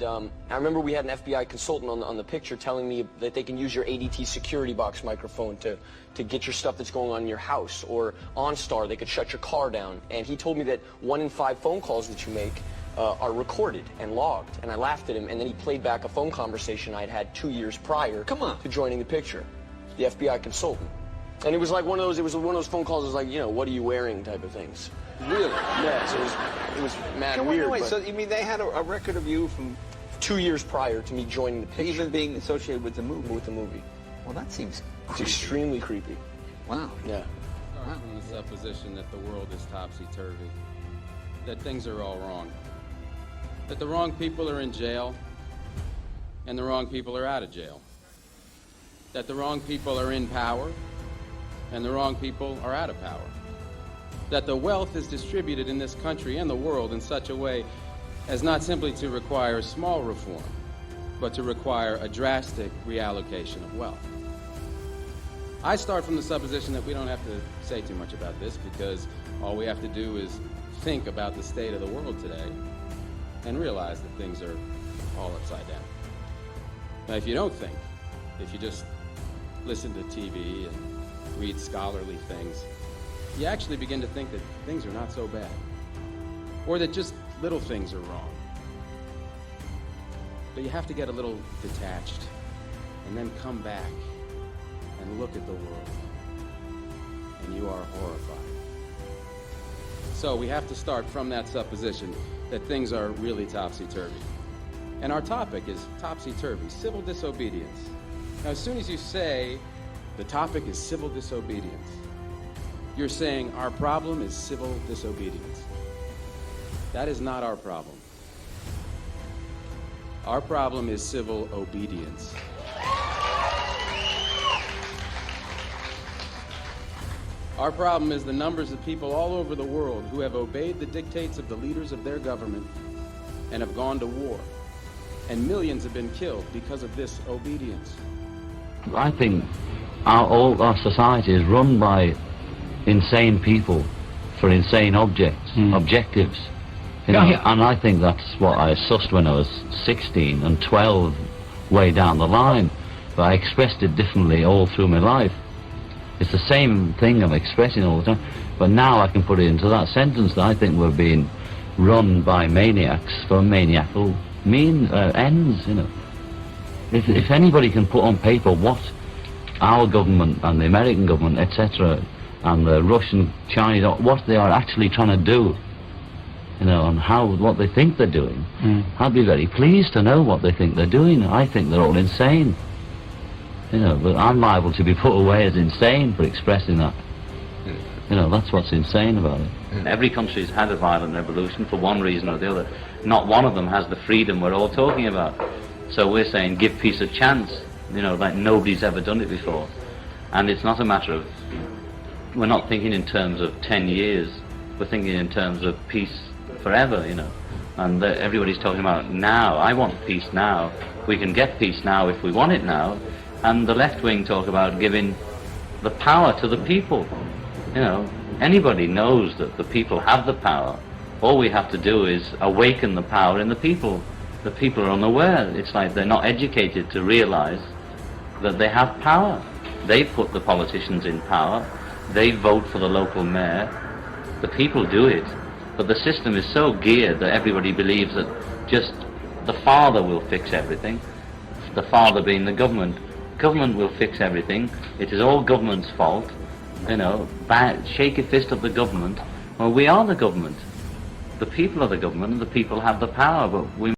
And I remember we had an FBI consultant on the picture telling me that they can use your ADT security box microphone to get your stuff that's going on in your house, or OnStar, they could shut your car down. And he told me that 1 in 5 phone calls that you make are recorded and logged. And I laughed at him, and then he played back a phone conversation I'd had 2 years prior to joining the picture, the FBI consultant. And it was like one of those phone calls, it was like, you know, what are you wearing type of things. Really? Yeah, so it was mad weird. Wait, so you mean they had a record of you from 2 years prior to me joining the picture. even being associated with the movie? With the movie. Well, that seems It's extremely creepy. Wow. Yeah. Start from the supposition that the world is topsy-turvy, that things are all wrong, that the wrong people are in jail and the wrong people are out of jail, that the wrong people are in power and the wrong people are out of power, that the wealth is distributed in this country and the world in such a way as not simply to require small reform, but to require a drastic reallocation of wealth. I start from the supposition that we don't have to say too much about this, because all we have to do is think about the state of the world today and realize that things are all upside down. Now, if you don't think, if you just listen to TV and read scholarly things, you actually begin to think that things are not so bad, or that just little things are wrong. But you have to get a little detached and then come back and look at the world, and you are horrified. So we have to start from that supposition that things are really topsy-turvy. And our topic is topsy-turvy, civil disobedience. Now, as soon as you say the topic is civil disobedience, you're saying our problem is civil disobedience. That is not our problem. Our problem is civil obedience. Our problem is the numbers of people all over the world who have obeyed the dictates of the leaders of their government and have gone to war. And millions have been killed because of this obedience. I think all our society is run by insane people for insane objectives. You know, and I think that's what I sussed when I was 16 and 12 way down the line. But I expressed it differently all through my life. It's the same thing I'm expressing all the time, but now I can put it into that sentence that I think we're being run by maniacs for maniacal ends, you know. If anybody can put on paper what our government and the American government, etc., and the Russian, Chinese, what they are actually trying to do, you know, and what they think they're doing, I'd be very pleased to know what they think they're doing. I think they're all insane. You know, but I'm liable to be put away as insane for expressing that. You know, that's what's insane about it. Every country's had a violent revolution for one reason or the other. Not one of them has the freedom we're all talking about. So we're saying give peace a chance, you know, like nobody's ever done it before. And it's not a matter of, we're not thinking in terms of 10 years, we're thinking in terms of peace forever, you know. And everybody's talking about now. I want peace now. We can get peace now if we want it now. And the left wing talk about giving the power to the people. You know, anybody knows that the people have the power. All we have to do is awaken the power in the people. The people are unaware. It's like they're not educated to realize that they have power. They put the politicians in power. They vote for the local mayor. The people do it. But the system is so geared that everybody believes that just the father will fix everything. The father being the government. Government will fix everything. It is all government's fault. You know, shake a fist at the government. Well, we are the government. The people are the government, and the people have the power, but we